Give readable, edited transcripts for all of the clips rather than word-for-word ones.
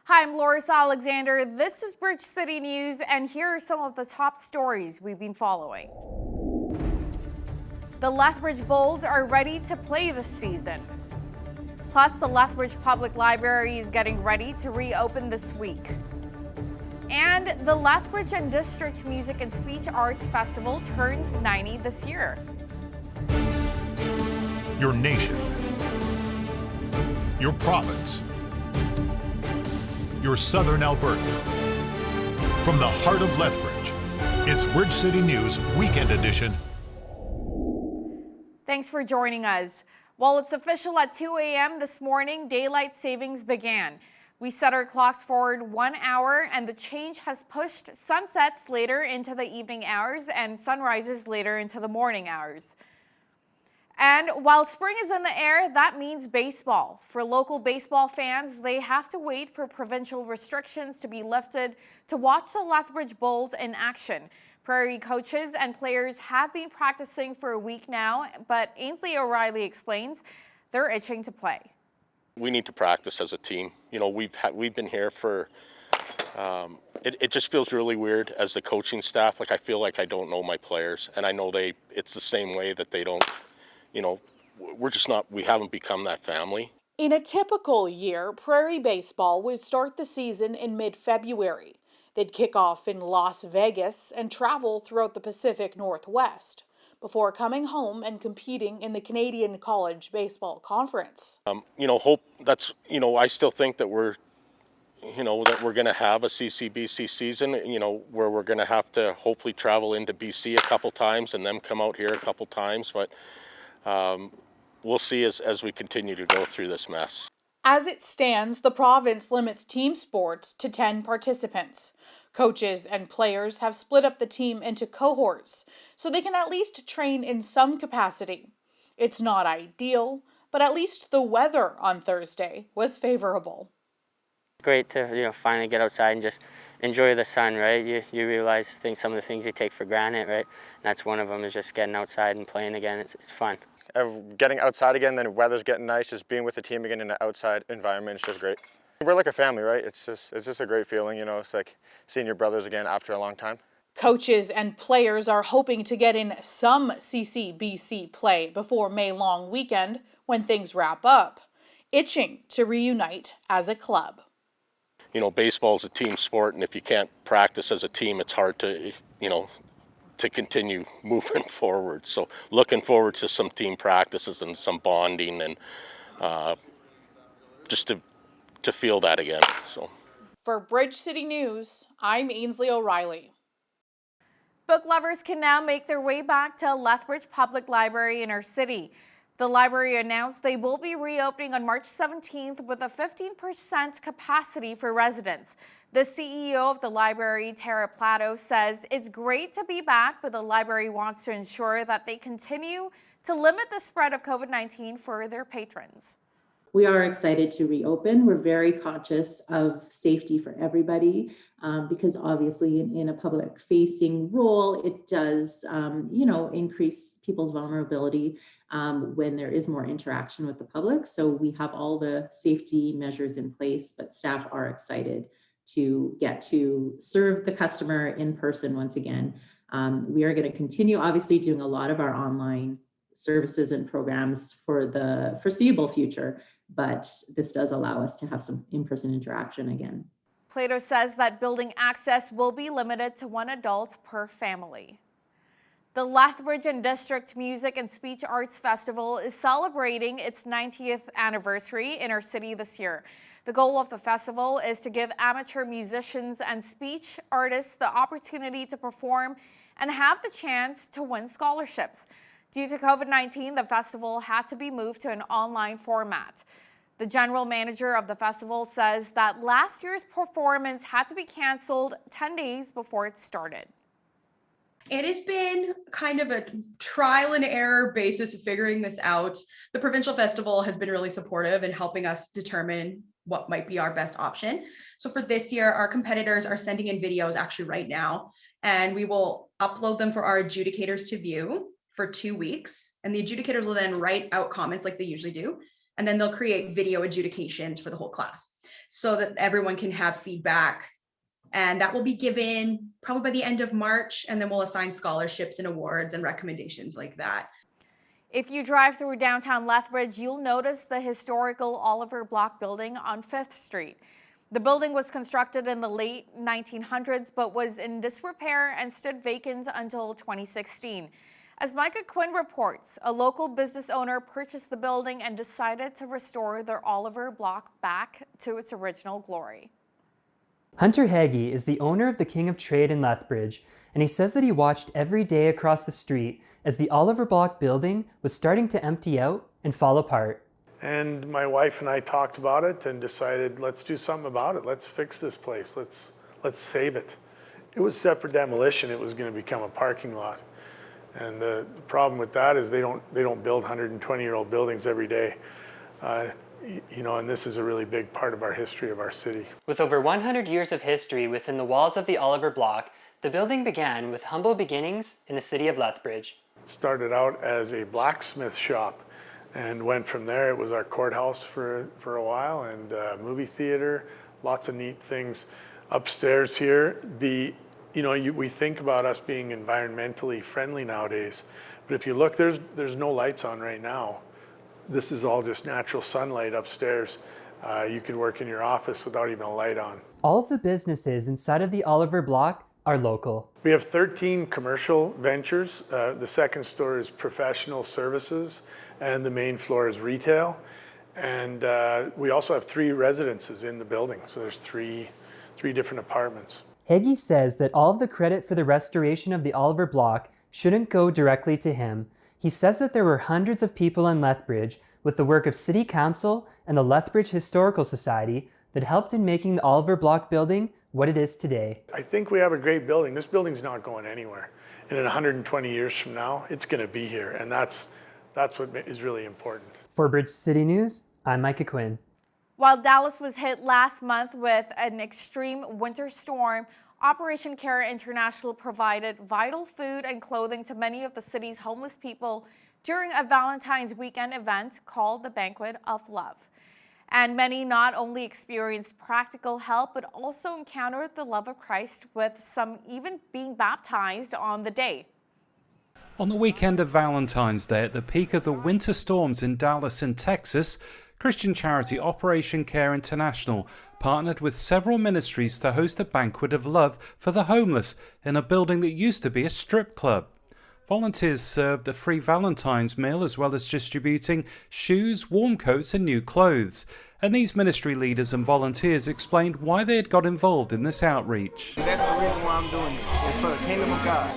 Hi, I'm LAURICE Alexander. This is Bridge City News, and here are some of the top stories we've been following. The Lethbridge Bulls are ready to play this season. Plus, the Lethbridge Public Library is getting ready to reopen this week. And the Lethbridge and District Music and Speech Arts Festival turns 90 this year. Your nation, your province, your southern Alberta. From the heart of Lethbridge, it's Bridge City News Weekend Edition. Thanks for joining us. Well, it's official at 2 a.m. this morning, daylight savings began. We set our clocks forward 1 hour, and the change has pushed sunsets later into the evening hours and sunrises later into the morning hours. And while spring is in the air, that means baseball. For local baseball fans, they have to wait for provincial restrictions to be lifted to watch the Lethbridge Bulls in action. Prairie coaches and players have been practicing for a week now, but Ainsley O'Reilly explains they're itching to play. We need to practice as a team. You know, we've been here for. It just feels really weird as the coaching staff. Like I feel like I don't know my players, and I know it's the same way that they don't. You know, we haven't become that family. In a typical year, Prairie baseball would start the season in mid-February. They'd kick off in Las Vegas and travel throughout the Pacific Northwest before coming home and competing in the Canadian College Baseball Conference. I still think that we're going to have a CCBC season, where we're going to have to hopefully travel into BC a couple times and then come out here a couple times. But we'll see as we continue to go through this mess. As it stands, the province limits team sports to 10 participants. Coaches and players have split up the team into cohorts so they can at least train in some capacity. It's not ideal, but at least the weather on Thursday was favorable. Great to finally get outside and just enjoy the sun, right? You realize some of the things you take for granted, right? And that's one of them, is just getting outside and playing again. It's fun. Getting outside again, then the weather's getting nice, just being with the team again in an outside environment is just great. We're like a family, right? It's just a great feeling, it's like seeing your brothers again after a long time. Coaches and players are hoping to get in some CCBC play before May long weekend when things wrap up, itching to reunite as a club. Baseball is a team sport, and if you can't practice as a team, it's hard to continue moving forward. So looking forward to some team practices and some bonding and just to feel that again. So, for Bridge City News, I'm Ainsley O'Reilly. Book lovers can now make their way back to Lethbridge Public Library in our city. The library announced they will be reopening on March 17th with a 15% capacity for residents. The CEO of the library, Tara Plato, says it's great to be back, but the library wants to ensure that they continue to limit the spread of COVID-19 for their patrons. We are excited to reopen. We're very conscious of safety for everybody because obviously in a public facing role, it does, increase people's vulnerability when there is more interaction with the public. So we have all the safety measures in place, but staff are excited to get to serve the customer in person once again. We are going to continue obviously doing a lot of our online services and programs for the foreseeable future, but this does allow us to have some in-person interaction again. Plato says that building access will be limited to 1 adult per family. The Lethbridge and District Music and Speech Arts Festival is celebrating its 90th anniversary in our city this year. The goal of the festival is to give amateur musicians and speech artists the opportunity to perform and have the chance to win scholarships. Due to COVID-19, the festival had to be moved to an online format. The general manager of the festival says that last year's performance had to be canceled 10 days before it started. It has been kind of a trial and error basis of figuring this out. The provincial festival has been really supportive in helping us determine what might be our best option. So for this year, our competitors are sending in videos actually right now, and we will upload them for our adjudicators to view for 2 weeks. And the adjudicators will then write out comments like they usually do. And then they'll create video adjudications for the whole class so that everyone can have feedback. And that will be given probably by the end of March. And then we'll assign scholarships and awards and recommendations like that. If you drive through downtown Lethbridge, you'll notice the historical Oliver Block building on 5th Street. The building was constructed in the late 1900s, but was in disrepair and stood vacant until 2016. As Micah Quinn reports, a local business owner purchased the building and decided to restore their Oliver Block back to its original glory. Hunter HEGGIE is the owner of the King of Trade in Lethbridge, and he says that he watched every day across the street as the Oliver Block building was starting to empty out and fall apart. And my wife and I talked about it and decided, let's do something about it. Let's fix this place. Let's save it. It was set for demolition. It was going to become a parking lot. And the problem with that is they don't build 120-year-old buildings every day. You know, and this is a really big part of our history of our city. With over 100 years of history within the walls of the Oliver Block, the building began with humble beginnings in the city of Lethbridge. It started out as a blacksmith shop and went from there. It was our courthouse for a while, and movie theater, lots of neat things. Upstairs here, we think about us being environmentally friendly nowadays, but if you look, there's no lights on right now. This is all just natural sunlight upstairs. You could work in your office without even a light on. All of the businesses inside of the Oliver Block are local. We have 13 commercial ventures. The second store is professional services, and the main floor is retail. And we also have 3 residences in the building, so there's three different apartments. HEGGIE says that all of the credit for the restoration of the Oliver Block shouldn't go directly to him. He says that there were hundreds of people in Lethbridge with the work of City Council and the Lethbridge Historical Society that helped in making the Oliver Block building what it is today. I think we have a great building. This building's not going anywhere. And in 120 years from now, it's going to be here. And that's what is really important. For Bridge City News, I'm Micah Quinn. While Dallas was hit last month with an extreme winter storm, Operation Care International provided vital food and clothing to many of the city's homeless people during a Valentine's weekend event called the Banquet of Love. And many not only experienced practical help, but also encountered the love of Christ, with some even being baptized on the day. On the weekend of Valentine's Day, at the peak of the winter storms in Dallas and Texas, Christian charity Operation Care International partnered with several ministries to host a banquet of love for the homeless in a building that used to be a strip club. Volunteers served a free Valentine's meal as well as distributing shoes, warm coats and new clothes. And these ministry leaders and volunteers explained why they had got involved in this outreach. That's the reason why I'm doing this. It's for the kingdom of God.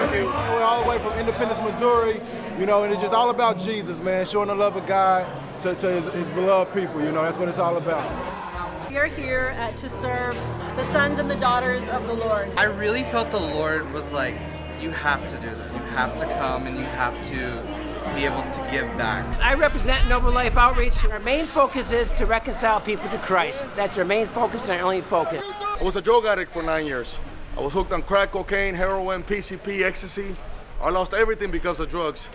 Thank you. We're all the way from Independence, Missouri, and it's just all about Jesus, man, showing the love of God to his beloved people, that's what it's all about. We are here to serve the sons and the daughters of the Lord. I really felt the Lord was like, you have to do this. You have to come and you have to be able to give back. I represent Noble Life Outreach. Our main focus is to reconcile people to Christ. That's our main focus and our only focus. I was a drug addict for 9 years. I was hooked on crack cocaine, heroin, PCP, ecstasy. I lost everything because of drugs.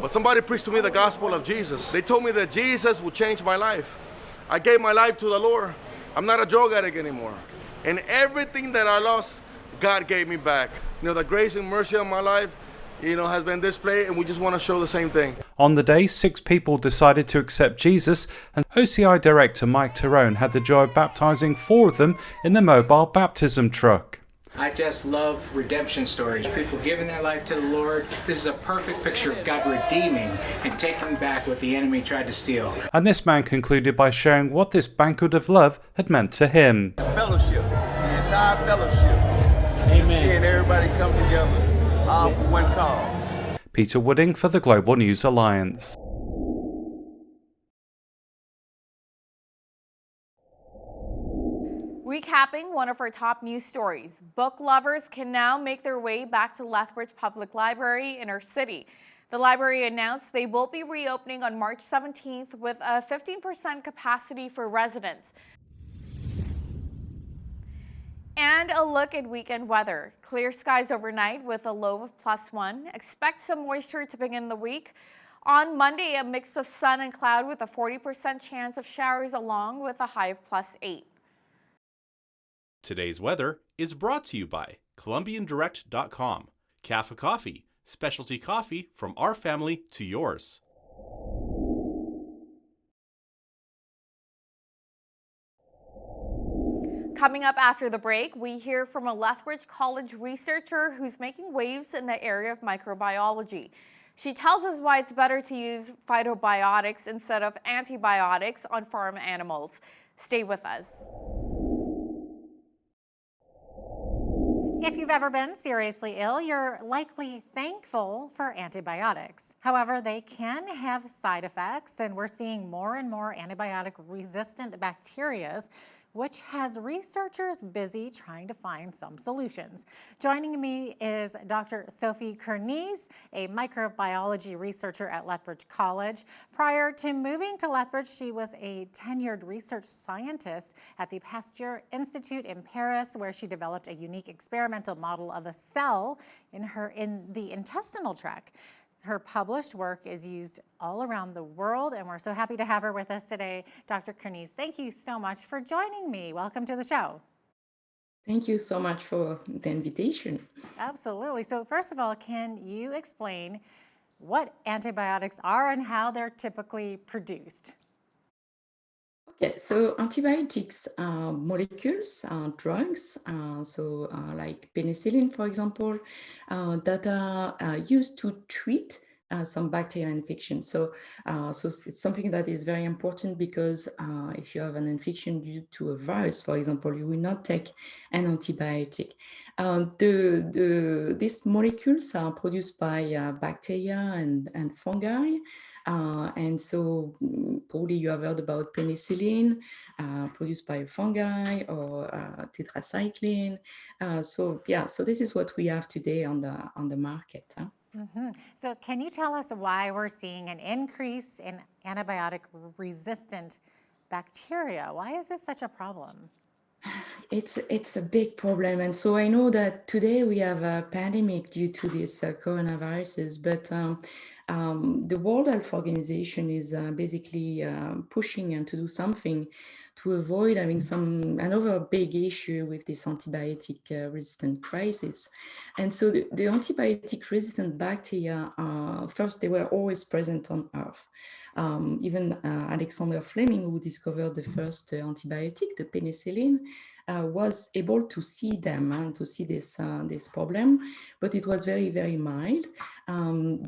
But somebody preached to me the gospel of Jesus. They told me that Jesus would change my life. I gave my life to the Lord. I'm not a drug addict anymore. And everything that I lost, God gave me back. The grace and mercy of my life, has been displayed, and we just want to show the same thing. On the day, 6 people decided to accept Jesus, and OCI Director Mike Tyrone had the joy of baptizing 4 of them in the mobile baptism truck. I just love redemption stories, people giving their life to the Lord. This is a perfect picture of God redeeming and taking back what the enemy tried to steal. And this man concluded by sharing what this banquet of love had meant to him. Fellowship, the entire fellowship. Amen. Seeing everybody come together, all for one cause. Peter Wooding for the Global News Alliance. Recapping one of our top news stories, book lovers can now make their way back to Lethbridge Public Library in our city. The library announced they will be reopening on March 17th with a 15% capacity for residents. And a look at weekend weather. Clear skies overnight with a low of +1. Expect some moisture to begin the week. On Monday, a mix of sun and cloud with a 40% chance of showers along with a high of +8. Today's weather is brought to you by ColumbianDirect.com. Café Coffee, specialty coffee from our family to yours. Coming up after the break, we hear from a Lethbridge College researcher who's making waves in the area of microbiology. She tells us why it's better to use phytobiotics instead of antibiotics on farm animals. Stay with us. If you've ever been seriously ill, you're likely thankful for antibiotics. However, they can have side effects, and we're seeing more and more antibiotic-resistant bacteria, which has researchers busy trying to find some solutions. Joining me is Dr. Sophie KERNEIS, a microbiology researcher at Lethbridge College. Prior to moving to Lethbridge, she was a tenured research scientist at the Pasteur Institute in Paris, where she developed a unique experimental model of a cell in the intestinal tract. Her published work is used all around the world, and we're so happy to have her with us today. Dr. KERNEIS, thank you so much for joining me. Welcome to the show. Thank you so much for the invitation. Absolutely. So first of all, can you explain what antibiotics are and how they're typically produced? Okay, so antibiotics are molecules, drugs, like penicillin, for example, that are used to treat some bacterial infection. So it's something that is very important because if you have an infection due to a virus, for example, you will not take an antibiotic. These molecules are produced by bacteria and fungi. And so probably you have heard about penicillin produced by fungi or tetracycline. So this is what we have today on the market. Huh? Mm-hmm. So can you tell us why we're seeing an increase in antibiotic-resistant bacteria? Why is this such a problem? It's a big problem. And so I know that today we have a pandemic due to these coronaviruses, but the World Health Organization is basically pushing to do something to avoid having another big issue with this antibiotic resistant crisis. And so the antibiotic resistant bacteria, first, they were always present on Earth. Even Alexander Fleming, who discovered the first antibiotic, the penicillin, was able to see them and to see this problem, but it was very, very mild.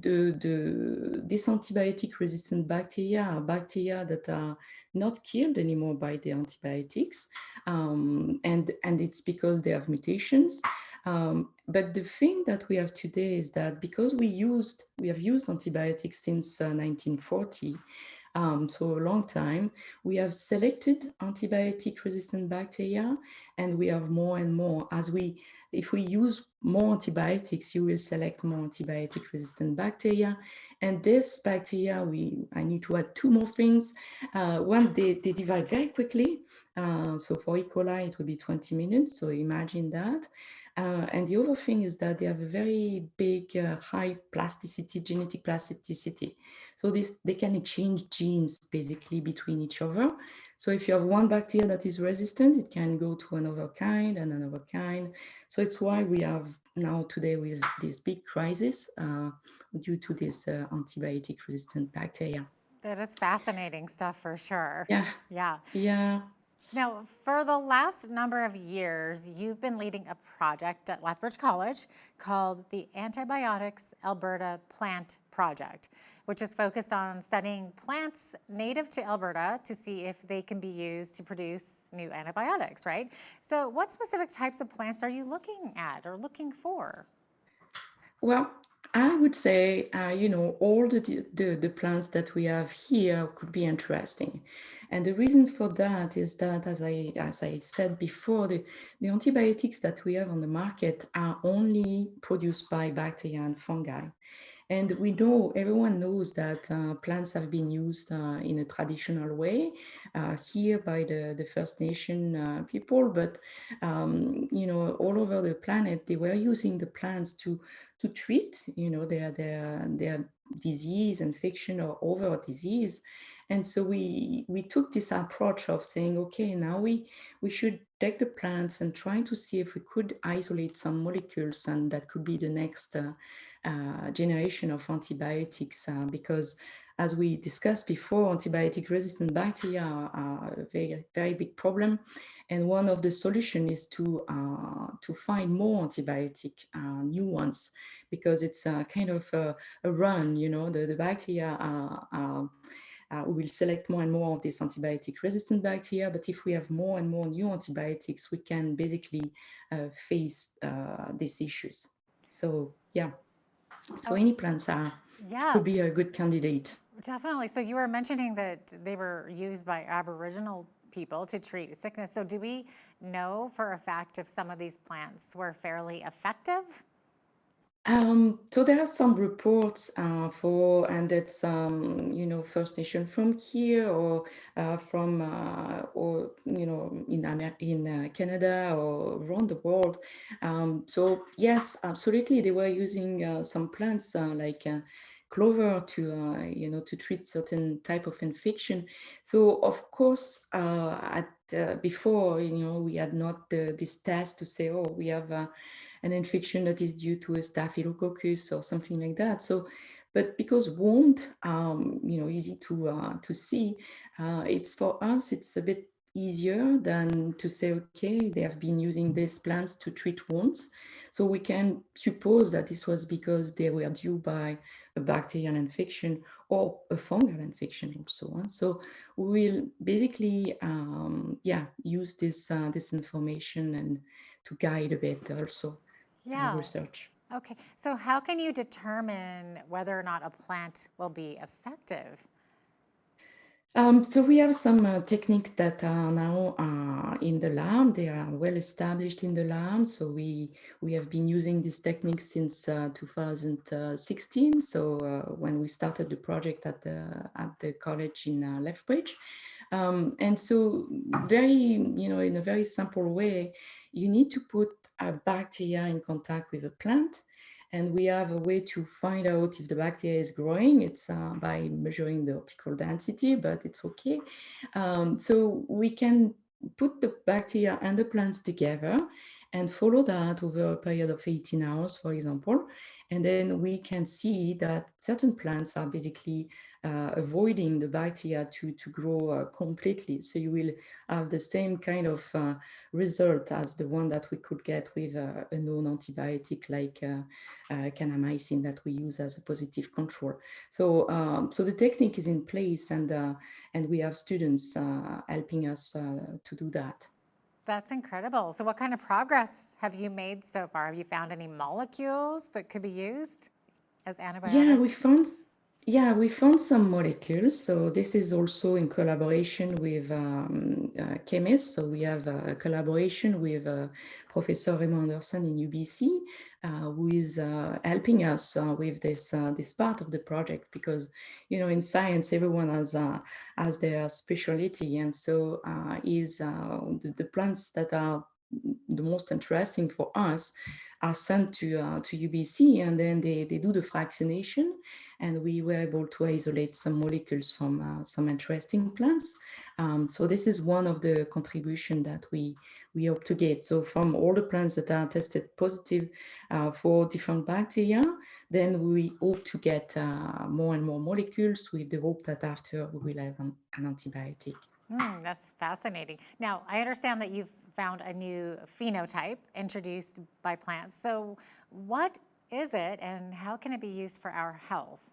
This antibiotic-resistant bacteria are bacteria that are not killed anymore by the antibiotics, and it's because they have mutations. But the thing that we have today is that because we have used antibiotics since 1940, so a long time, we have selected antibiotic-resistant bacteria, and we have more and more. If we use more antibiotics, you will select more antibiotic-resistant bacteria. And this bacteria, I need to add two more things. One, they divide very quickly. So for E. coli, it will be 20 minutes. So imagine that. And the other thing is that they have a very big, high plasticity, genetic plasticity. So they can exchange genes basically between each other. So if you have one bacteria that is resistant, it can go to another kind and another kind. So it's why we have now today with this big crisis due to this antibiotic resistant bacteria. That is fascinating stuff for sure. Yeah. Yeah. Yeah. Now, for the last number of years, you've been leading a project at Lethbridge College called the Antibiotics Alberta Plant Project, which is focused on studying plants native to Alberta to see if they can be used to produce new antibiotics, right? So what specific types of plants are you looking at or looking for? Well, I would say, all the plants that we have here could be interesting. And the reason for that is that, as I said before, the antibiotics that we have on the market are only produced by bacteria and fungi. And everyone knows that plants have been used in a traditional way here by the First Nation people, but all over the planet, they were using the plants to treat, their disease, infection, or other disease. And so we took this approach of saying, okay, now we should take the plants and try to see if we could isolate some molecules, and that could be the next generation of antibiotics, because as we discussed before, antibiotic-resistant bacteria are a very, very big problem. And one of the solutions is to find more antibiotic, new ones, because it's a kind of a run, you know, the bacteria we will select more and more of these antibiotic-resistant bacteria, but if we have more and more new antibiotics, we can basically face these issues. So yeah, so any plants could be a good candidate. Definitely. So you were mentioning that they were used by Aboriginal people to treat sickness. So do we know for a fact if some of these plants were fairly effective? So there are some reports and it's you know, First Nation from here or from or you know, in Canada or around the world. So yes, absolutely, they were using some plants like clover to you know, to treat certain type of infection. So of course, before, you know, we had not this test to say, oh, we have an infection that is due to a staphylococcus or something like that. So, but because wound, you know, easy to see, it's for us, it's a bit easier than to say, okay, they have been using these plants to treat wounds. So we can suppose that this was because they were due by a bacterial infection or a fungal infection also. So we will basically, yeah, use this information and to guide a bit also our research. Okay, so how can you determine whether or not a plant will be effective? So we have some techniques that are now in the lab. They are well established in the lab. So we have been using this technique since 2016. So when we started the project at the college in Lethbridge. And so very, you know, in a very simple way, you need to put a bacteria in contact with a plant. And we have a way to find out if the bacteria is growing. It's by measuring the optical density, but it's okay. So we can put the bacteria and the plants together and follow that over a period of 18 hours, for example. And then we can see that certain plants are basically avoiding the bacteria to grow completely. So you will have the same kind of result as the one that we could get with a known antibiotic like kanamycin that we use as a positive control. So so the technique is in place, and we have students helping us to do that. That's incredible. So what kind of progress have you made so far? Have you found any molecules that could be used as antibiotics? Yeah, we found some molecules. So this is also in collaboration with chemists. So we have a collaboration with Professor Raymond Anderson in UBC, who is helping us with this part of the project, because, you know, in science, everyone has their specialty. And so the plants that are the most interesting for us are sent to UBC, and then they do the fractionation, and we were able to isolate some molecules from some interesting plants. So this is one of the contributions that we hope to get. So from all the plants that are tested positive for different bacteria, then we hope to get more and more molecules, with the hope that after we will have an antibiotic. That's fascinating. Now, I understand that you've found a new phenotype introduced by plants. So what is it, and how can it be used for our health?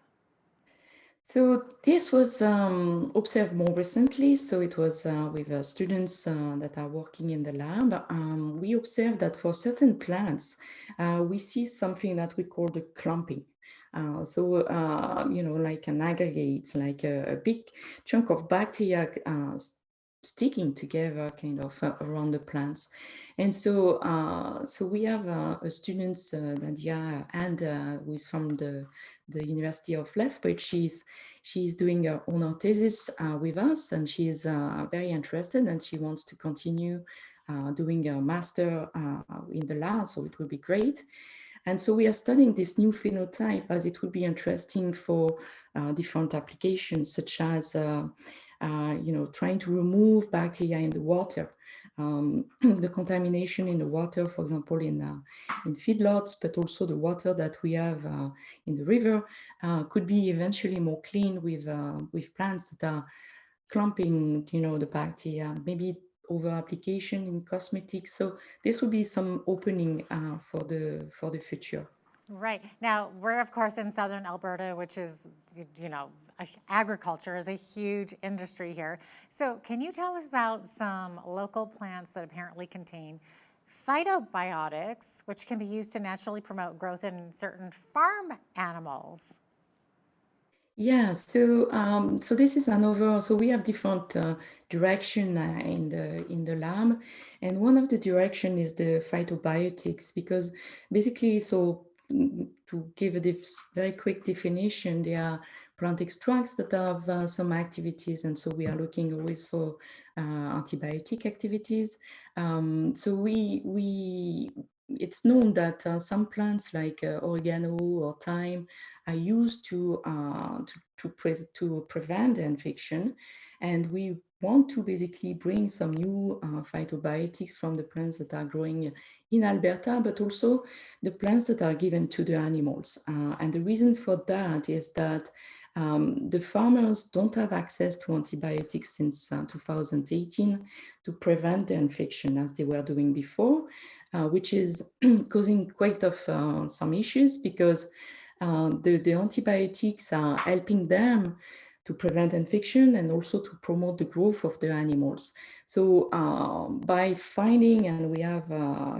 So this was observed more recently. So it was with students that are working in the lab. We observed that for certain plants, we see something that we call the clumping. You know, like an aggregate, like a big chunk of bacteria sticking together kind of around the plants. And so so we have a student, Nadia, and who is from the University of Lethbridge. She's doing her own thesis with us, and she is very interested, and she wants to continue doing a master in the lab, so it will be great. And so we are studying this new phenotype as it would be interesting for different applications, such as trying to remove bacteria in the water. The contamination in the water, for example, in feedlots, but also the water that we have in the river could be eventually more clean with plants that are clumping, the bacteria, maybe over application in cosmetics. So this would be some opening for the future. Right. Now, we're, of course, in southern Alberta, which is, agriculture is a huge industry here. So can you tell us about some local plants that apparently contain phytobiotics, which can be used to naturally promote growth in certain farm animals? Yeah, so so this is another. So we have different direction in the lab, and one of the direction is the phytobiotics, because basically, so to give a very quick definition, they are plant extracts that have some activities, and so we are looking always for antibiotic activities. So it's known that some plants like oregano or thyme are used to prevent the infection, and we want to basically bring some new phytobiotics from the plants that are growing in Alberta, but also the plants that are given to the animals. And the reason for that is that the farmers don't have access to antibiotics since 2018 to prevent the infection as they were doing before, which is causing quite of some issues, because the antibiotics are helping them to prevent infection and also to promote the growth of the animals. So by finding, and we have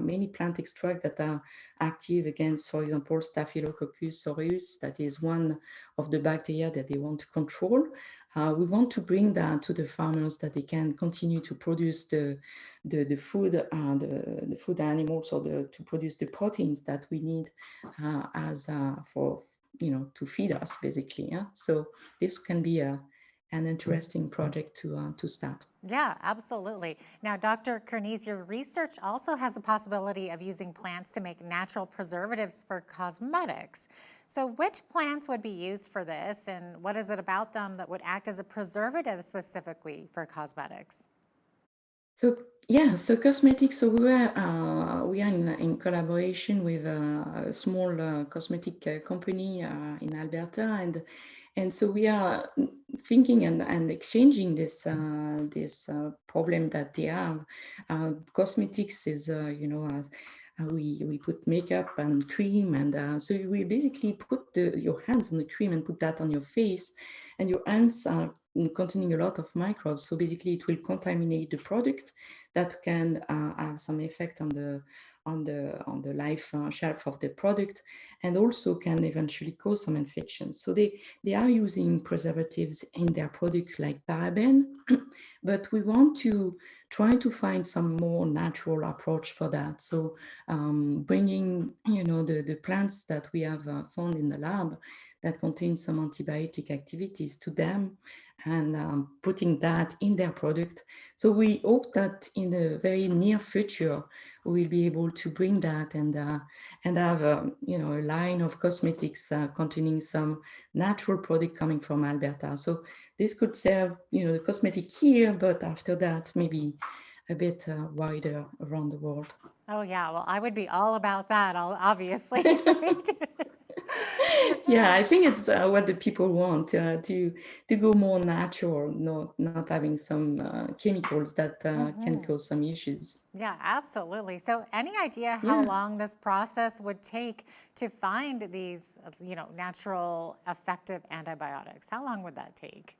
many plant extracts that are active against, for example, Staphylococcus aureus, that is one of the bacteria that they want to control. We want to bring that to the farmers, that they can continue to produce the food, the food animals, or to produce the proteins that we need for to feed us, basically. Yeah? So this can be an interesting project to start. Yeah, absolutely. Now, Dr. KERNEIS, your research also has the possibility of using plants to make natural preservatives for cosmetics. So which plants would be used for this, and what is it about them that would act as a preservative specifically for cosmetics? So yeah, so cosmetics. So we are in collaboration with a small cosmetic company in Alberta, and so we are thinking and exchanging this problem that they have. Cosmetics is we put makeup and cream, and so we basically put your hands on the cream and put that on your face, and your hands are containing a lot of microbes. So basically it will contaminate the product, that can have some effect on the life shelf of the product, and also can eventually cause some infections. So they are using preservatives in their products like paraben, but we want to try to find some more natural approach for that. So bringing the plants that we have found in the lab that contain some antibiotic activities to them, and putting that in their product. So we hope that in the very near future, we will be able to bring that and have a line of cosmetics containing some natural product coming from Alberta. So this could serve the cosmetic here, but after that maybe a bit wider around the world. Oh yeah, well, I would be all about that, obviously. Yeah, I think it's what the people want, to go more natural, not having some chemicals that can cause some issues. Yeah, absolutely. So any idea how long this process would take to find these, natural effective antibiotics? How long would that take?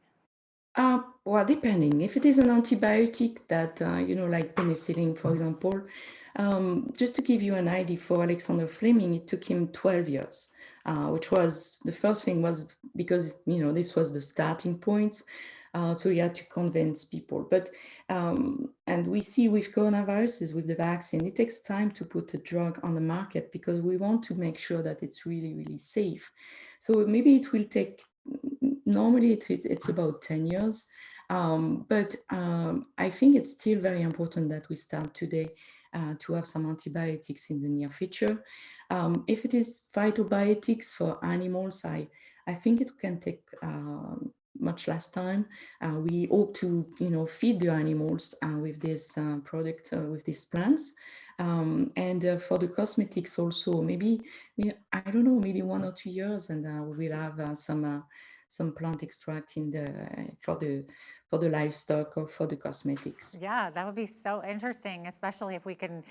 Well, depending. If it is an antibiotic that, like penicillin, for example, just to give you an idea, for Alexander Fleming, it took him 12 years. Which was, the first thing was because, this was the starting point. So he had to convince people. But, and we see with coronaviruses, with the vaccine, it takes time to put a drug on the market, because we want to make sure that it's really, really safe. So maybe it will take, normally it's about 10 years. But I think it's still very important that we start today to have some antibiotics in the near future. If it is phytobiotics for animals, I think it can take much less time. We hope to, feed the animals with this product, with these plants. And for the cosmetics also, maybe, I don't know, maybe 1 or 2 years, and we will have some plant extract in for the livestock or for the cosmetics. Yeah, that would be so interesting, especially if we can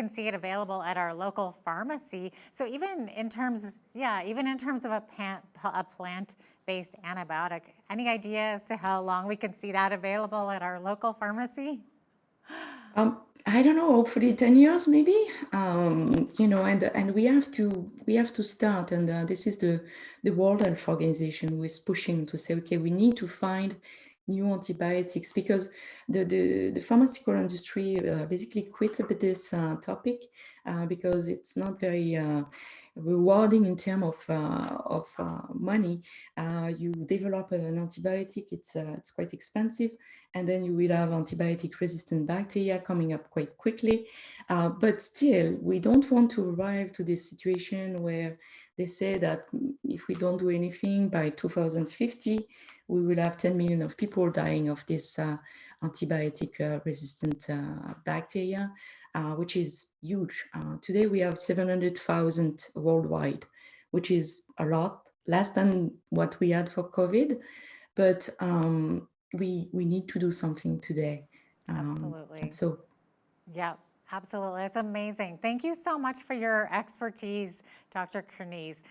see it available at our local pharmacy. So even in terms of a plant-based antibiotic, any idea as to how long we can see that available at our local pharmacy? I don't know, hopefully 10 years maybe, and we have to start, and this is the World Health Organization who is pushing to say, okay, we need to find new antibiotics, because the pharmaceutical industry basically quit a bit this topic because it's not very rewarding in terms of money. You develop an antibiotic, it's quite expensive, and then you will have antibiotic-resistant bacteria coming up quite quickly. But still, we don't want to arrive to this situation where they say that if we don't do anything by 2050, we will have 10 million of people dying of this antibiotic-resistant bacteria, which is huge. Today, we have 700,000 worldwide, which is a lot, less than what we had for COVID, but we need to do something today. Absolutely. So, yeah, absolutely. It's amazing. Thank you so much for your expertise, Dr. KERNEIS.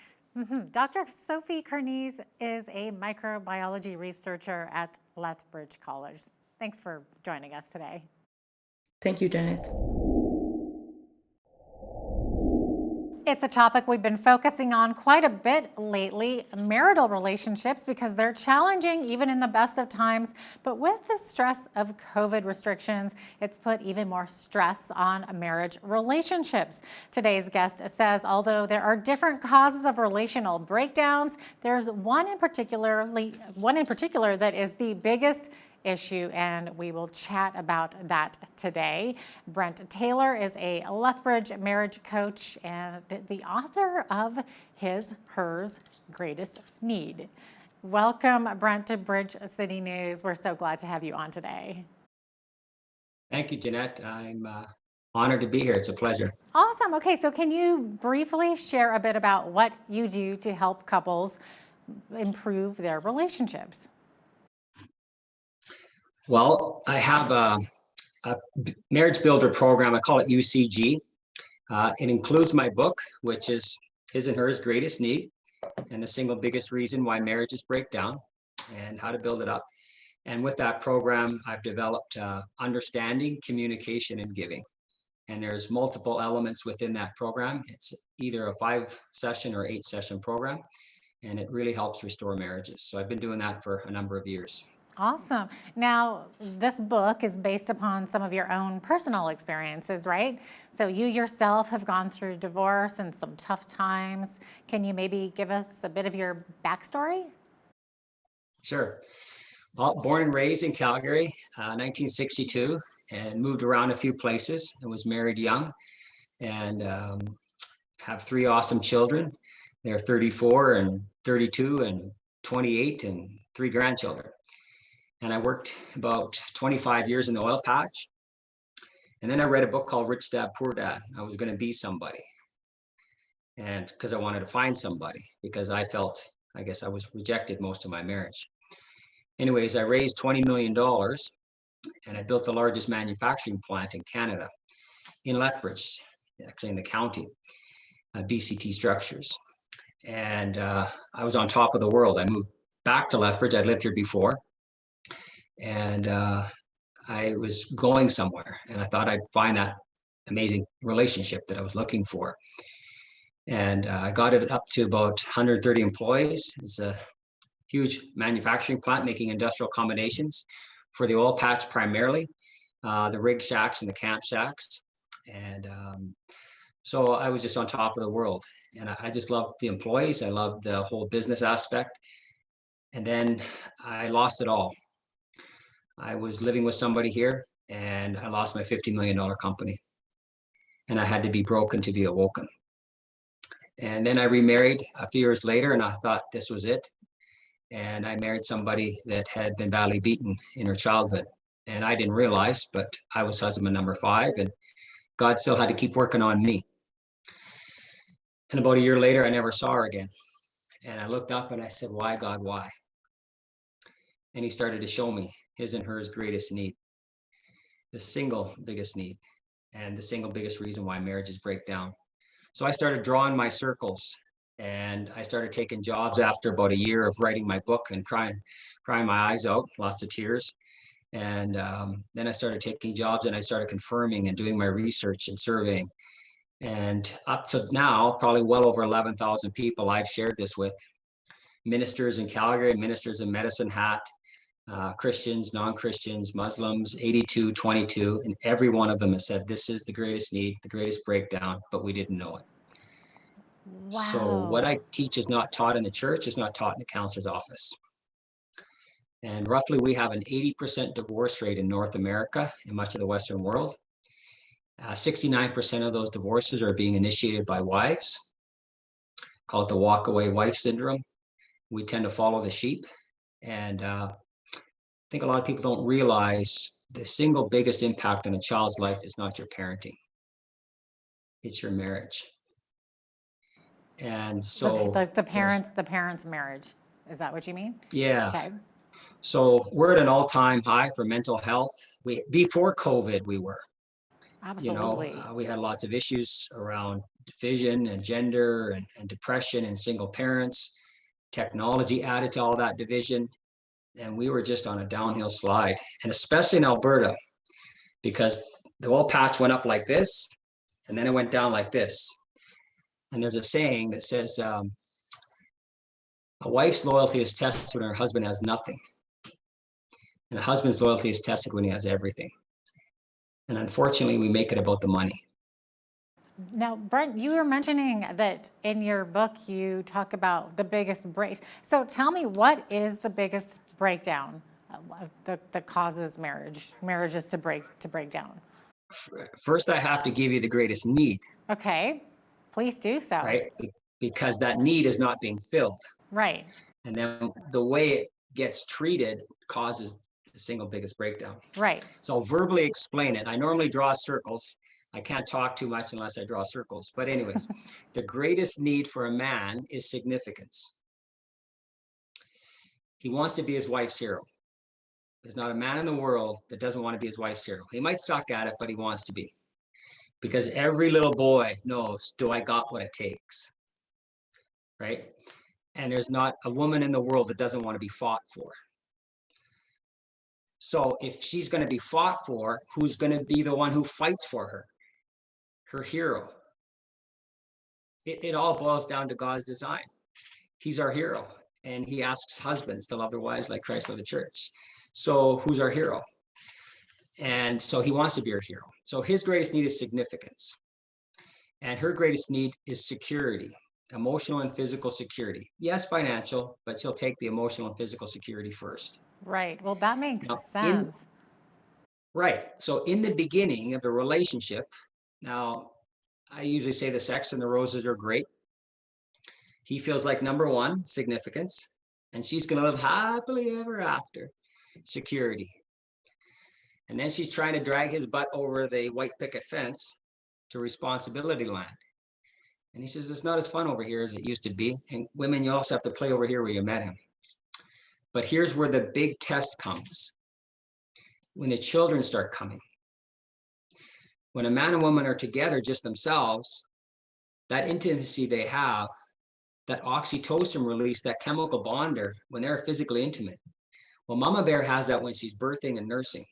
Dr. Sophie KERNEIS is a microbiology researcher at Lethbridge College. Thanks for joining us today. Thank you, Janet. It's a topic we've been focusing on quite a bit lately, marital relationships, because they're challenging even in the best of times. But with the stress of COVID restrictions, it's put even more stress on marriage relationships. Today's guest says although there are different causes of relational breakdowns, there's one in particular that is the biggest issue, and we will chat about that today. Brent Taylor is a Lethbridge marriage coach and the author of Hers Greatest Need. Welcome, Brent, to Bridge City News. We're so glad to have you on today. Thank you, Jeanette. I'm honored to be here. It's a pleasure. Awesome. Okay, so can you briefly share a bit about what you do to help couples improve their relationships? Well, I have a marriage builder program. I call it UCG. It includes my book, which is His and Hers Greatest Need, and the single biggest reason why marriages break down and how to build it up. And with that program, I've developed understanding, communication, and giving. And there's multiple elements within that program. It's either a 5-session or 8-session program, and it really helps restore marriages. So I've been doing that for a number of years. Awesome. Now, this book is based upon some of your own personal experiences, right? So you yourself have gone through divorce and some tough times. Can you maybe give us a bit of your backstory? Sure. Well, born and raised in Calgary, 1962, and moved around a few places and was married young, and have 3 awesome children. They're 34 and 32 and 28 and 3 grandchildren. And I worked about 25 years in the oil patch. And then I read a book called Rich Dad, Poor Dad. I was going to be somebody. And because I wanted to find somebody, because I felt, I guess I was rejected most of my marriage. Anyways, I raised $20 million and I built the largest manufacturing plant in Canada, in Lethbridge, actually in the county, BCT Structures. And I was on top of the world. I moved back to Lethbridge. I'd lived here before. And I was going somewhere, and I thought I'd find that amazing relationship that I was looking for. And I got it up to about 130 employees. It's a huge manufacturing plant making industrial accommodations for the oil patch primarily, the rig shacks and the camp shacks. And so I was just on top of the world, and I just loved the employees. I loved the whole business aspect. And then I lost it all. I was living with somebody here and I lost my $50 million company. And I had to be broken to be awoken. And then I remarried a few years later and I thought this was it. And I married somebody that had been badly beaten in her childhood. And I didn't realize, but I was husband number 5 and God still had to keep working on me. And about a year later, I never saw her again. And I looked up and I said, why, God, why? And he started to show me his and hers greatest need, the single biggest need, and the single biggest reason why marriages break down. So I started drawing my circles and I started taking jobs after about a year of writing my book and crying my eyes out, lots of tears. And then I started taking jobs and I started confirming and doing my research and surveying. And up to now, probably well over 11,000 people I've shared this with. Ministers in Calgary, ministers in Medicine Hat, Christians, non-Christians, Muslims, 82, 22, and every one of them has said, this is the greatest need, the greatest breakdown, but we didn't know it. Wow. So what I teach is not taught in the church, is not taught in the counselor's office. And roughly we have an 80% divorce rate in North America and much of the Western world. 69% of those divorces are being initiated by wives. Call it the walk-away wife syndrome. We tend to follow the sheep. And I think a lot of people don't realize the single biggest impact on a child's life is not your parenting. It's your marriage. And so the parents' marriage. Is that what you mean? Yeah. Okay. So we're at an all-time high for mental health. Before COVID, we were. Absolutely. You know, we had lots of issues around division and gender and depression and single parents. Technology added to all that division. And we were just on a downhill slide. And especially in Alberta, because the oil patch went up like this, and then it went down like this. And there's a saying that says, a wife's loyalty is tested when her husband has nothing. And a husband's loyalty is tested when he has everything. And unfortunately, we make it about the money. Now, Brent, you were mentioning that in your book, you talk about the biggest break. So tell me, what is the biggest breakdown that causes marriages to break down? First, I have to give you the greatest need. Okay, please do so. Right? Because that need is not being filled. Right. And then the way it gets treated causes the single biggest breakdown. Right. So I'll verbally explain it. I normally draw circles. I can't talk too much unless I draw circles. But anyways, the greatest need for a man is significance. He wants to be his wife's hero. There's not a man in the world that doesn't want to be his wife's hero. He might suck at it, but he wants to be. Because every little boy knows, do I got what it takes? Right? And there's not a woman in the world that doesn't want to be fought for. So if she's going to be fought for, who's going to be the one who fights for her? Her hero. It all boils down to God's design. He's our hero. And he asks husbands to love their wives like Christ loved the church. So who's our hero? And so he wants to be our hero. So his greatest need is significance. And her greatest need is security, emotional and physical security. Yes, financial, but she'll take the emotional and physical security first. Right. Well, that makes sense. Right. So in the beginning of the relationship, now I usually say the sex and the roses are great. He feels like number one, significance, and she's going to live happily ever after, security. And then she's trying to drag his butt over the white picket fence to responsibility land. And he says, it's not as fun over here as it used to be. And women, you also have to play over here where you met him. But here's where the big test comes. When the children start coming. When a man and woman are together just themselves, that intimacy they have, that oxytocin release, that chemical bonder, when they're physically intimate. Well, Mama Bear has that when she's birthing and nursing.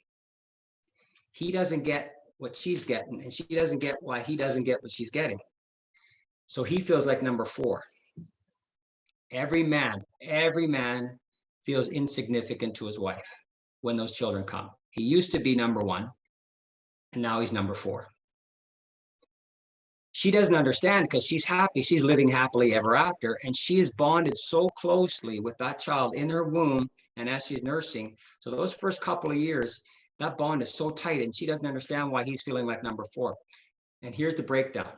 He doesn't get what she's getting, and she doesn't get why he doesn't get what she's getting. So he feels like number four. Every man feels insignificant to his wife when those children come. He used to be number one, and now he's number four. She doesn't understand because she's happy. She's living happily ever after. And she is bonded so closely with that child in her womb and as she's nursing. So those first couple of years, that bond is so tight, and she doesn't understand why he's feeling like number 4. And here's the breakdown.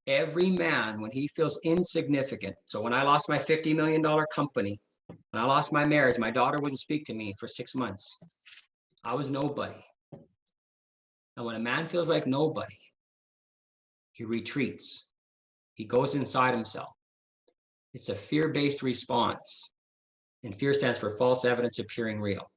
Every man, when he feels insignificant, so when I lost my $50 million company, when I lost my marriage, my daughter wouldn't speak to me for 6 months. I was nobody. And when a man feels like nobody, he retreats. He goes inside himself. It's a fear-based response. And fear stands for false evidence appearing real.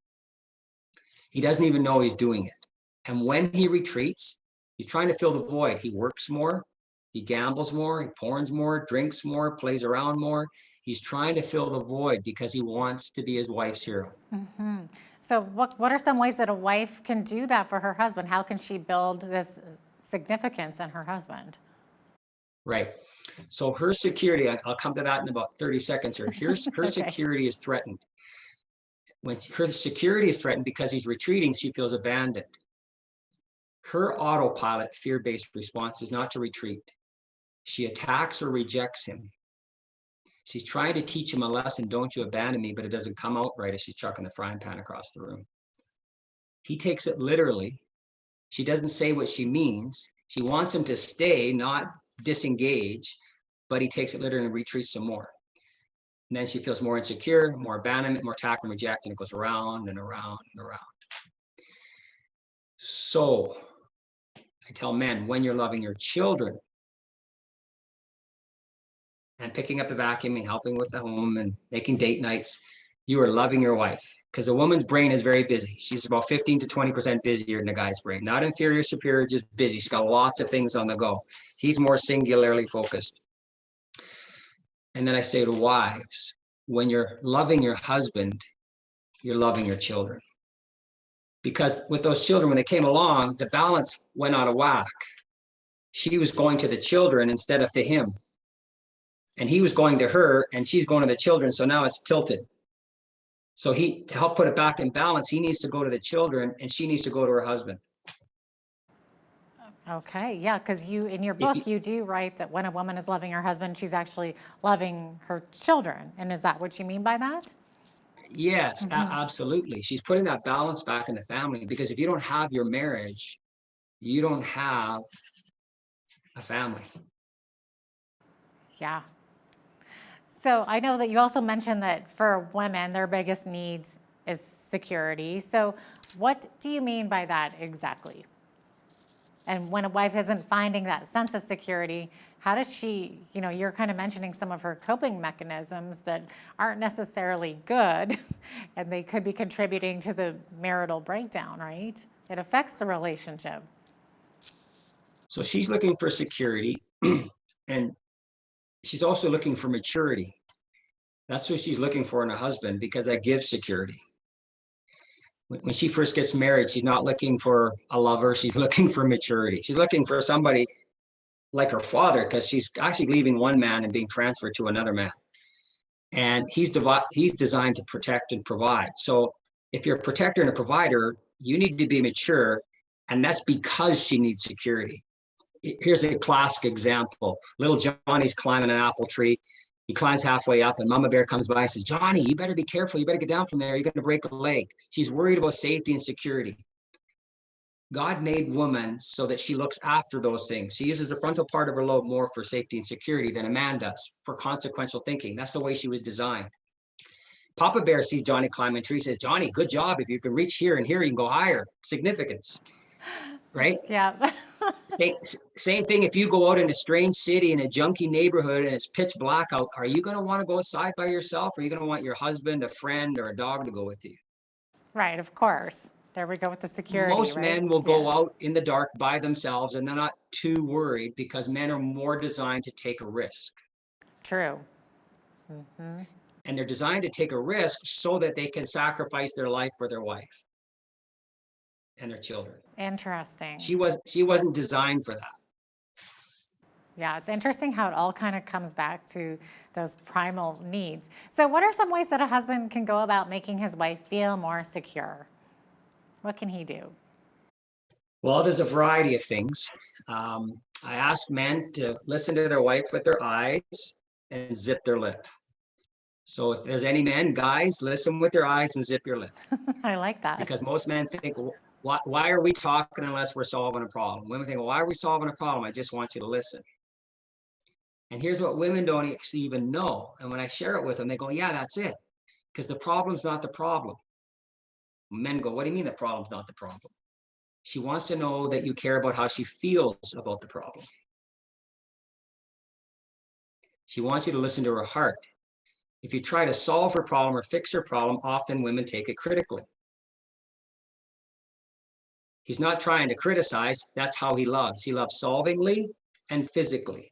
He doesn't even know he's doing it. And when he retreats, he's trying to fill the void. He works more, he gambles more, he porns more, drinks more, plays around more. He's trying to fill the void because he wants to be his wife's hero. Mm-hmm. So what are some ways that a wife can do that for her husband? How can she build this significance in her husband? Right. So her security, I'll come to that in about 30 seconds here. Her Okay. security is threatened. When her security is threatened because he's retreating, she feels abandoned. Her autopilot fear-based response is not to retreat. She attacks or rejects him. She's trying to teach him a lesson, don't you abandon me, but it doesn't come out right as she's chucking the frying pan across the room. He takes it literally. She doesn't say what she means. She wants him to stay, not disengage, but he takes it literally and retreats some more. And then she feels more insecure, more abandonment, more attack and reject, and it goes around and around and around. So I tell men, when you're loving your children and picking up the vacuum and helping with the home and making date nights, you are loving your wife, because a woman's brain is very busy. She's about 15 to 20% busier than a guy's brain. Not inferior, superior, just busy. She's got lots of things on the go. He's more singularly focused. And then I say to wives, when you're loving your husband, you're loving your children. Because with those children, when they came along, the balance went out of whack. She was going to the children instead of to him. And he was going to her and she's going to the children. So now it's tilted. So to help put it back in balance, he needs to go to the children and she needs to go to her husband. Okay, yeah, because in your book, you do write that when a woman is loving her husband, she's actually loving her children. And is that what you mean by that? Yes, absolutely. She's putting that balance back in the family, because if you don't have your marriage, you don't have a family. Yeah. So I know that you also mentioned that for women, their biggest needs is security. So what do you mean by that exactly? And when a wife isn't finding that sense of security, how does she, you're kind of mentioning some of her coping mechanisms that aren't necessarily good, and they could be contributing to the marital breakdown, right? It affects the relationship. So she's looking for security, and she's also looking for maturity. That's what she's looking for in a husband, because that gives security. When she first gets married, she's not looking for a lover. She's looking for maturity. She's looking for somebody like her father, because she's actually leaving one man and being transferred to another man. And he's designed to protect and provide. So if you're a protector and a provider, you need to be mature. And that's because she needs security. Here's a classic example. Little Johnny's climbing an apple tree. He climbs halfway up and Mama Bear comes by and says, Johnny, you better be careful. You better get down from there. You're going to break a leg. She's worried about safety and security. God made woman so that she looks after those things. She uses the frontal part of her lobe more for safety and security than a man does, for consequential thinking. That's the way she was designed. Papa Bear sees Johnny climbing a tree, says, Johnny, good job. If you can reach here and here, you can go higher. Significance, right? Yeah. Same thing if you go out in a strange city in a junky neighborhood and it's pitch black out, are you going to want to go outside by yourself, or are you going to want your husband, a friend, or a dog to go with you? Right, of course. There we go with the security. Most right? men will go out in the dark by themselves and they're not too worried, because men are more designed to take a risk. True. Mm-hmm. And they're designed to take a risk so that they can sacrifice their life for their wife and their children. Interesting. She wasn't designed for that. Yeah, it's interesting how it all kind of comes back to those primal needs. So what are some ways that a husband can go about making his wife feel more secure? What can he do? Well, there's a variety of things. I ask men to listen to their wife with their eyes and zip their lip. So if there's any men, guys, listen with your eyes and zip your lip. I like that. Because most men think, why are we talking unless we're solving a problem? Women think, well, why are we solving a problem? I just want you to listen. And here's what women don't actually even know. And when I share it with them, they go, yeah, that's it. Because the problem's not the problem. Men go, what do you mean the problem's not the problem? She wants to know that you care about how she feels about the problem. She wants you to listen to her heart. If you try to solve her problem or fix her problem, often women take it critically. He's not trying to criticize. That's how he loves. He loves solvingly and physically.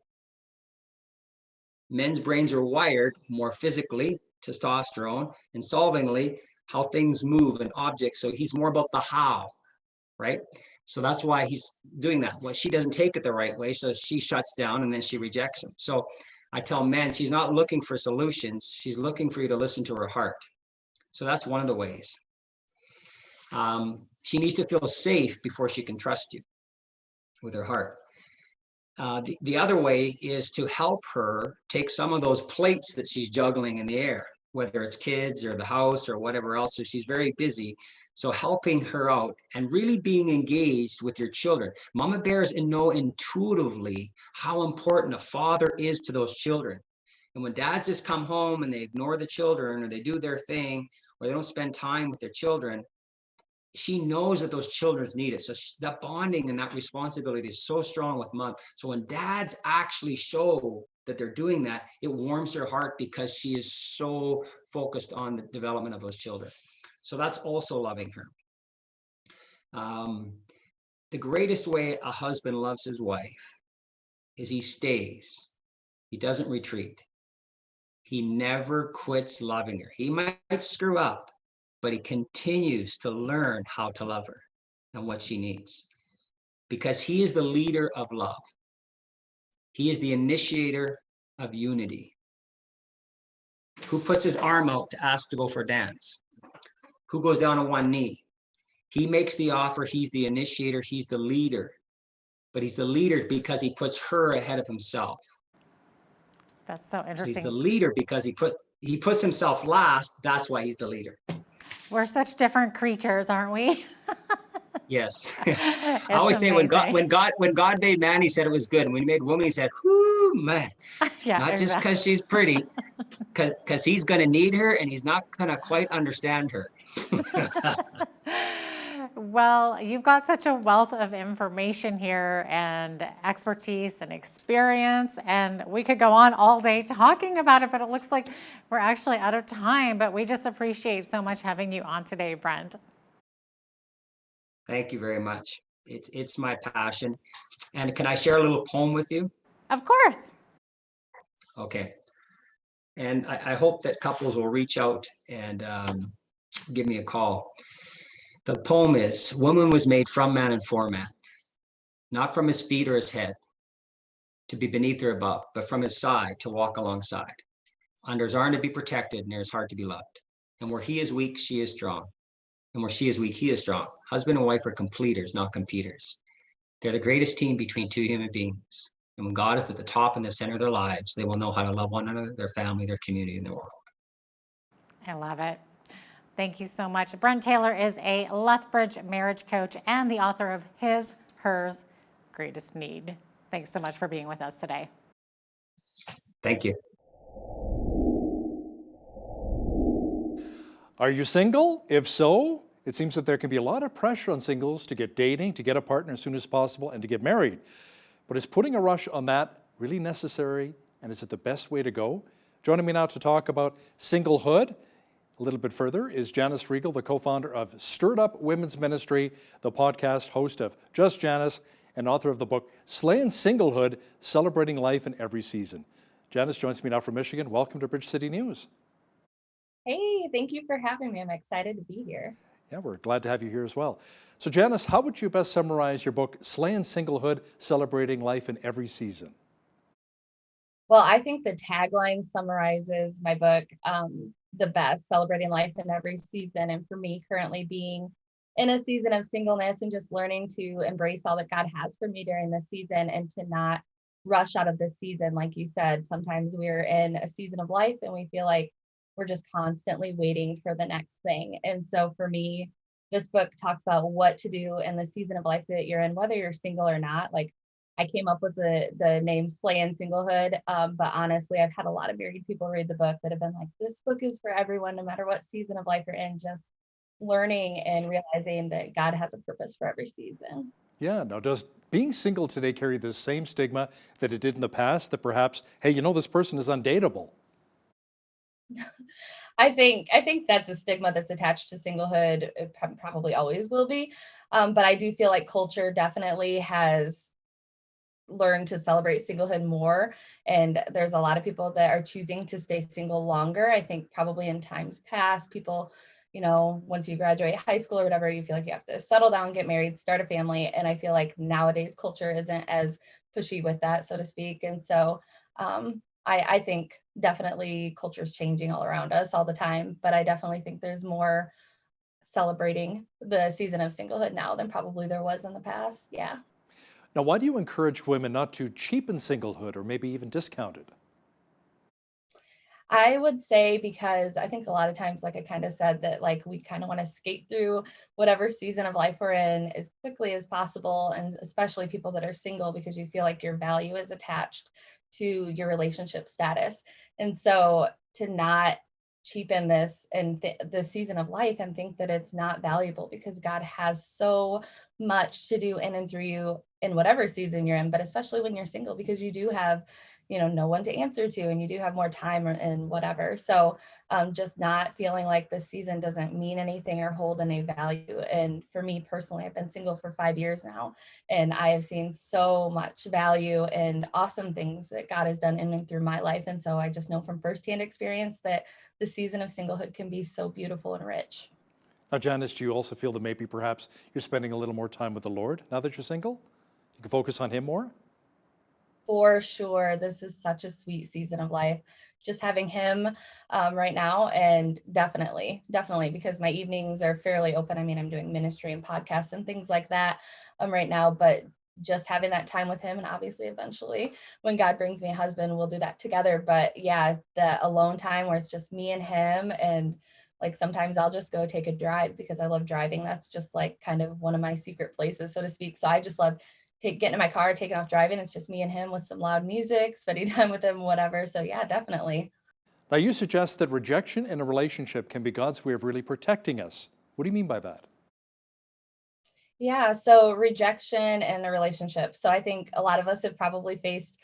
Men's brains are wired more physically, testosterone, and solvingly, how things move and objects. So he's more about the how, right? So that's why he's doing that. Well, she doesn't take it the right way, so she shuts down and then she rejects him. So I tell men, she's not looking for solutions. She's looking for you to listen to her heart. So that's one of the ways. She needs to feel safe before she can trust you with her heart. The other way is to help her take some of those plates that she's juggling in the air, whether it's kids or the house or whatever else. So she's very busy. So helping her out and really being engaged with your children. Mama bears know intuitively how important a father is to those children. And when dads just come home and they ignore the children or they do their thing or they don't spend time with their children, she knows that those children need it. So that bonding and that responsibility is so strong with mom. So when dads actually show that they're doing that, it warms her heart because she is so focused on the development of those children. So that's also loving her. The greatest way a husband loves his wife is he stays. He doesn't retreat. He never quits loving her. He might screw up, but he continues to learn how to love her and what she needs because he is the leader of love. He is the initiator of unity. Who puts his arm out to ask to go for a dance? Who goes down on one knee? He makes the offer. He's the initiator. He's the leader. But he's the leader because he puts her ahead of himself. That's so So interesting. he's the leader because he puts himself last. That's why he's the leader. We're such different creatures, aren't we? Yes. I always say when God made man, he said it was good. And when he made woman, he said, whoo, man. Yeah, not just because she's pretty, because he's going to need her and he's not going to quite understand her. Well, you've got such a wealth of information here and expertise and experience, and we could go on all day talking about it, but it looks like we're actually out of time, but we just appreciate so much having you on today, Brent. Thank you very much. It's my passion. And can I share a little poem with you? Of course. Okay. And I hope that couples will reach out and give me a call. The poem is, woman was made from man and for man, not from his feet or his head, to be beneath or above, but from his side to walk alongside. Under his arm to be protected, and near his heart to be loved. And where he is weak, she is strong. And where she is weak, he is strong. Husband and wife are completers, not competers. They're the greatest team between two human beings. And when God is at the top and the center of their lives, they will know how to love one another, their family, their community, and their world. I love it. Thank you so much. Brent Taylor is a Lethbridge marriage coach and the author of His, Hers, Greatest Need. Thanks so much for being with us today. Thank you. Are you single? If so, it seems that there can be a lot of pressure on singles to get dating, to get a partner as soon as possible, and to get married. But is putting a rush on that really necessary, and is it the best way to go? Joining me now to talk about singlehood a little bit further is Janice Riegel, the co-founder of Stirred Up Women's Ministry, the podcast host of Just Janice, and author of the book Slaying Singlehood, Celebrating Life in Every Season. Janice joins me now from Michigan. Welcome to Bridge City News. Hey, thank you for having me. I'm excited to be here. Yeah, we're glad to have you here as well. So Janice, how would you best summarize your book, Slaying Singlehood, Celebrating Life in Every Season? Well, I think the tagline summarizes my book the best, celebrating life in every season. And for me, currently being in a season of singleness and just learning to embrace all that God has for me during this season and to not rush out of this season. Like you said, sometimes we're in a season of life and we feel like we're just constantly waiting for the next thing. And so for me, this book talks about what to do in the season of life that you're in, whether you're single or not. Like I came up with the name Slaying Singlehood, but honestly, I've had a lot of married people read the book that have been like, this book is for everyone, no matter what season of life you're in, just learning and realizing that God has a purpose for every season. Yeah, now does being single today carry the same stigma that it did in the past, that perhaps, hey, you know, this person is undateable? I think that's a stigma that's attached to singlehood. It probably always will be. But I do feel like culture definitely has learned to celebrate singlehood more. And there's a lot of people that are choosing to stay single longer. I think probably in times past, people, you know, once you graduate high school or whatever, you feel like you have to settle down, get married, start a family. And I feel like nowadays culture isn't as pushy with that, so to speak. And so I think definitely culture is changing all around us all the time, but I definitely think there's more celebrating the season of singlehood now than probably there was in the past. Yeah. Now, why do you encourage women not to cheapen singlehood or maybe even discount it? I would say because I think a lot of times, like I kind of said, that like we kind of want to skate through whatever season of life we're in as quickly as possible. And especially people that are single, because you feel like your value is attached to your relationship status. And so to not cheapen this and this season of life and think that it's not valuable, because God has so much to do in and through you in whatever season you're in, but especially when you're single, because you do have, you know, no one to answer to, and you do have more time and whatever. So just not feeling like this season doesn't mean anything or hold any value. And for me personally, I've been single for 5 years now, and I have seen so much value and awesome things that God has done in and through my life. And so I just know from firsthand experience that the season of singlehood can be so beautiful and rich. Now, Janice, do you also feel that maybe perhaps you're spending a little more time with the Lord now that you're single? You can focus on Him more? For sure. This is such a sweet season of life. Just having him right now, and definitely, because my evenings are fairly open. I mean, I'm doing ministry and podcasts and things like that right now, but just having that time with him, and obviously eventually when God brings me a husband, we'll do that together. But yeah, the alone time where it's just me and him, and like sometimes I'll just go take a drive because I love driving. That's just like kind of one of my secret places, so to speak. So I just love getting in my car, taking off driving. It's just me and him with some loud music, spending time with him, whatever. So yeah, definitely. Now, you suggest that rejection in a relationship can be God's way of really protecting us. What do you mean by that? Yeah, so rejection in a relationship. So I think a lot of us have probably faced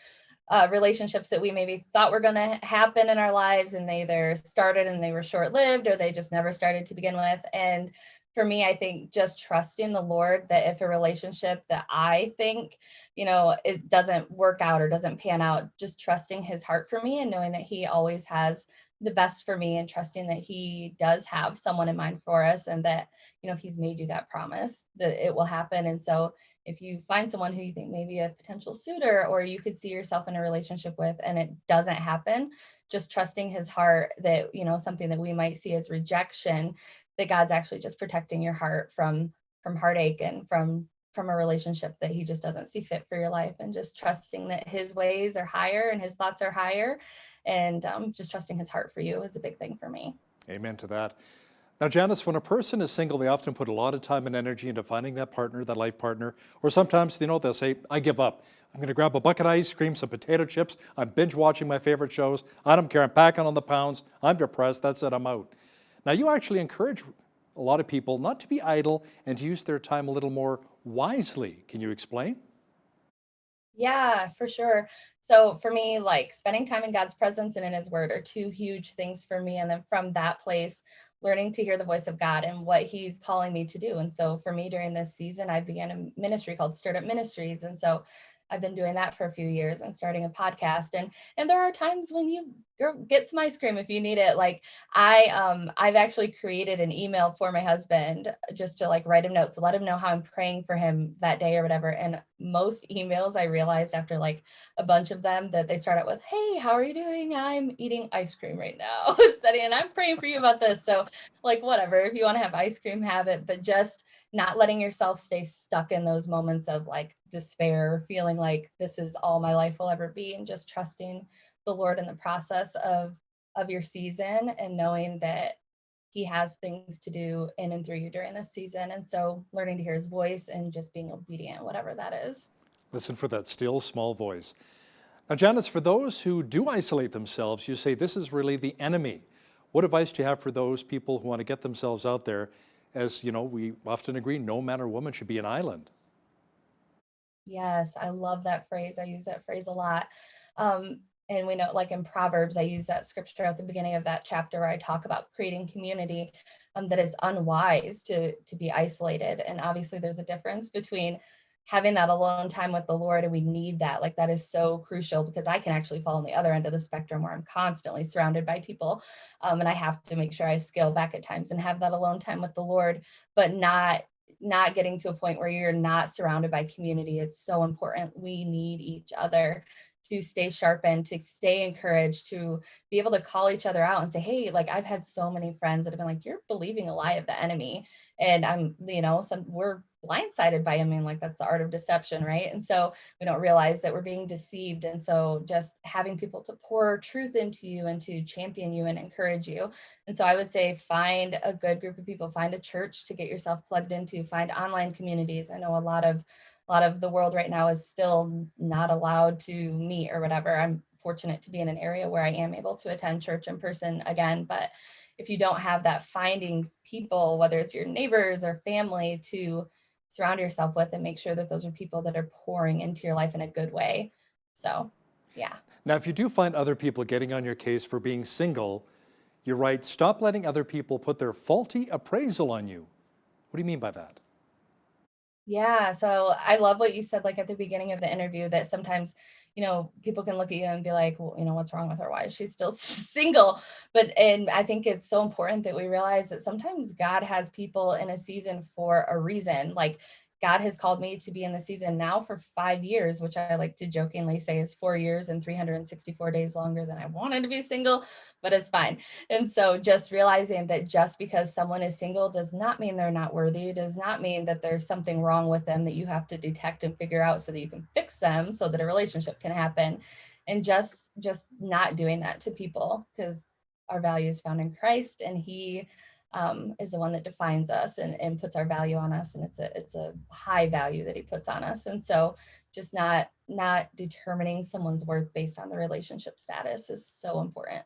relationships that we maybe thought were going to happen in our lives, and they either started and they were short-lived, or they just never started to begin with. And for me, I think just trusting the Lord, that if a relationship that I think, you know, it doesn't work out or doesn't pan out, just trusting his heart for me and knowing that he always has the best for me, and trusting that he does have someone in mind for us, and that, you know, if he's made you that promise, that it will happen. And so if you find someone who you think may be a potential suitor, or you could see yourself in a relationship with, and it doesn't happen, just trusting his heart that, you know, something that we might see as rejection, that God's actually just protecting your heart from heartache and from a relationship that he just doesn't see fit for your life, and just trusting that his ways are higher and his thoughts are higher, and just trusting his heart for you is a big thing for me. Amen to that. Now, Janice, when a person is single, they often put a lot of time and energy into finding that partner, that life partner, or sometimes, you know, they'll say, I give up. I'm going to grab a bucket of ice cream, some potato chips. I'm binge watching my favorite shows. I don't care. I'm packing on the pounds. I'm depressed. That's it. I'm out. Now, you actually encourage a lot of people not to be idle and to use their time a little more wisely. Can you explain? Yeah, for sure. So for me, like spending time in God's presence and in his word are two huge things for me. And then from that place, learning to hear the voice of God and what he's calling me to do. And so for me during this season, I began a ministry called Stirred Up Ministries. And so I've been doing that for a few years and starting a podcast. And there are times when you girl, get some ice cream if you need it. Like I've actually created an email for my husband just to like write him notes, let him know how I'm praying for him that day or whatever. And most emails I realized after like a bunch of them that they start out with, hey, how are you doing? I'm eating ice cream right now. Studying, and I'm praying for you about this. So like, whatever, if you want to have ice cream, have it, but just not letting yourself stay stuck in those moments of like despair, feeling like this is all my life will ever be, and just trusting the Lord in the process of your season, and knowing that he has things to do in and through you during this season. And so learning to hear his voice and just being obedient, whatever that is. Listen for that still small voice. Now, Janice, for those who do isolate themselves, you say this is really the enemy. What advice do you have for those people who want to get themselves out there? As you know, we often agree, no man or woman should be an island. Yes, I love that phrase. I use that phrase a lot. And we know, like in Proverbs, I use that scripture at the beginning of that chapter where I talk about creating community, that it's unwise to be isolated. And obviously there's a difference between having that alone time with the Lord, and we need that. Like that is so crucial, because I can actually fall on the other end of the spectrum where I'm constantly surrounded by people. And I have to make sure I scale back at times and have that alone time with the Lord, but not getting to a point where you're not surrounded by community. It's so important. We need each other to stay sharpened, to stay encouraged, to be able to call each other out and say, hey, like I've had so many friends that have been like, you're believing a lie of the enemy. And I'm, we're blindsided by him. I mean, like that's the art of deception, right? And so we don't realize that we're being deceived. And so just having people to pour truth into you and to champion you and encourage you. And so I would say find a good group of people, find a church to get yourself plugged into, find online communities. I know a lot of the world right now is still not allowed to meet or whatever. I'm fortunate to be in an area where I am able to attend church in person again. But if you don't have that, finding people, whether it's your neighbors or family, to surround yourself with, and make sure that those are people that are pouring into your life in a good way. So, yeah. Now, if you do find other people getting on your case for being single, you write, stop letting other people put their faulty appraisal on you. What do you mean by that? Yeah, so I love what you said, like at the beginning of the interview, that sometimes, people can look at you and be like, well, what's wrong with her? Why is she still single? And I think it's so important that we realize that sometimes God has people in a season for a reason. Like God has called me to be in the season now for 5 years, which I like to jokingly say is 4 years and 364 days longer than I wanted to be single, but it's fine. And so just realizing that just because someone is single does not mean they're not worthy. It does not mean that there's something wrong with them that you have to detect and figure out so that you can fix them so that a relationship can happen. And just not doing that to people, because our value is found in Christ, and he is the one that defines us and puts our value on us. And it's a high value that he puts on us. And so just not determining someone's worth based on the relationship status is so important.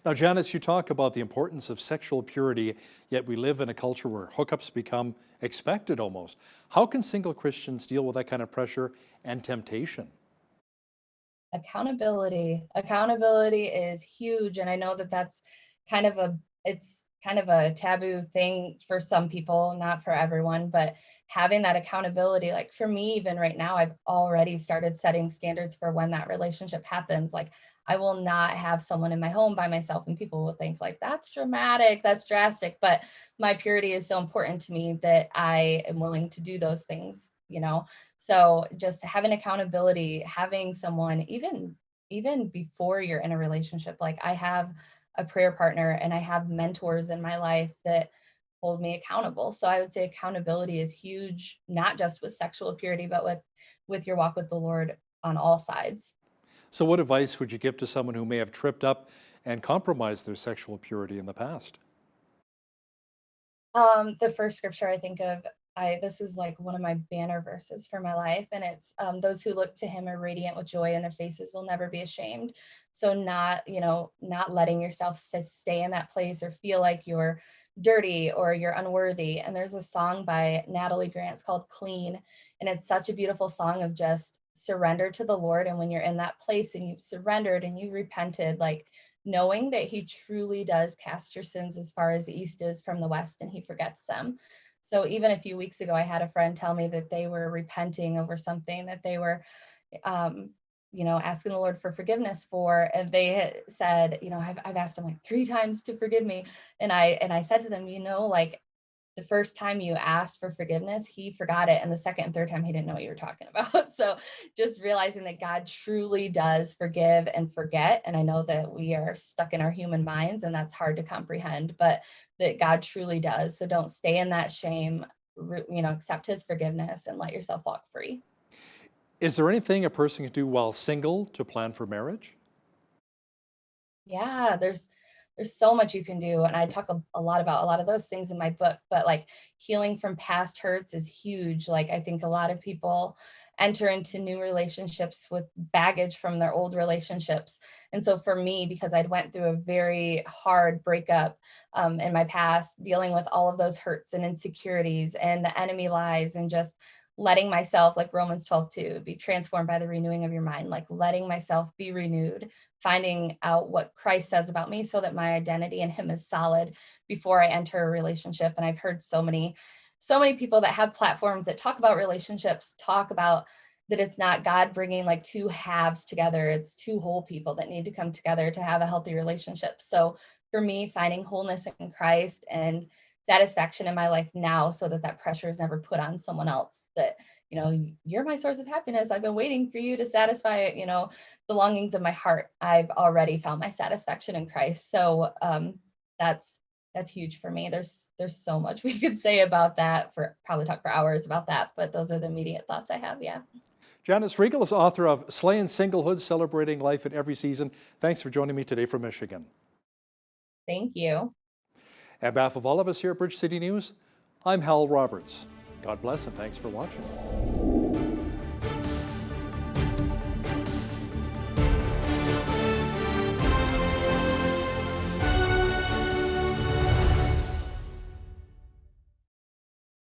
Now, Janice, you talk about the importance of sexual purity, yet we live in a culture where hookups become expected almost. How can single Christians deal with that kind of pressure and temptation? Accountability is huge. And I know that that's kind of a taboo thing for some people, not for everyone, but having that accountability, like for me, even right now, I've already started setting standards for when that relationship happens. Like I will not have someone in my home by myself, and people will think like, that's dramatic, that's drastic, but my purity is so important to me that I am willing to do those things, So just having accountability, having someone, even before you're in a relationship, like I have a prayer partner and I have mentors in my life that hold me accountable. So I would say accountability is huge, not just with sexual purity, but with your walk with the Lord on all sides. So what advice would you give to someone who may have tripped up and compromised their sexual purity in the past? The first scripture I think of, this is like one of my banner verses for my life. And it's those who look to him are radiant with joy, and their faces will never be ashamed. So not letting yourself stay in that place or feel like you're dirty or you're unworthy. And there's a song by Natalie Grant called Clean. And it's such a beautiful song of just surrender to the Lord. And when you're in that place and you've surrendered and you've repented, like knowing that he truly does cast your sins as far as the east is from the west, and he forgets them. So even a few weeks ago, I had a friend tell me that they were repenting over something that they were, asking the Lord for forgiveness for, and they had said, I've asked him like 3 times to forgive me. And I said to them, like the first time you asked for forgiveness, he forgot it. And the second and third time, he didn't know what you were talking about. So just realizing that God truly does forgive and forget. And I know that we are stuck in our human minds and that's hard to comprehend, but that God truly does. So don't stay in that shame, accept his forgiveness and let yourself walk free. Is there anything a person can do while single to plan for marriage? Yeah, there's so much you can do. And I talk a lot about a lot of those things in my book, but like healing from past hurts is huge. Like I think a lot of people enter into new relationships with baggage from their old relationships. And so for me, because I'd went through a very hard breakup in my past, dealing with all of those hurts and insecurities and the enemy lies and just letting myself, like Romans 12:2, be transformed by the renewing of your mind, like letting myself be renewed, finding out what Christ says about me so that my identity in him is solid before I enter a relationship. And I've heard so many people that have platforms that talk about relationships, talk about that it's not God bringing like 2 halves together. It's 2 whole people that need to come together to have a healthy relationship. So for me, finding wholeness in Christ and satisfaction in my life now so that pressure is never put on someone else, that you're my source of happiness, I've been waiting for you to satisfy the longings of my heart. I've already found my satisfaction in Christ. So that's huge for me. There's so much we could say about that, probably talk for hours about that, but those are the immediate thoughts I have. Yeah. Janice Riegel is author of Slaying Singlehood, Celebrating Life in Every Season. Thanks for joining me today from Michigan. Thank you. On behalf of all of us here at Bridge City News, I'm Hal Roberts. God bless and thanks for watching.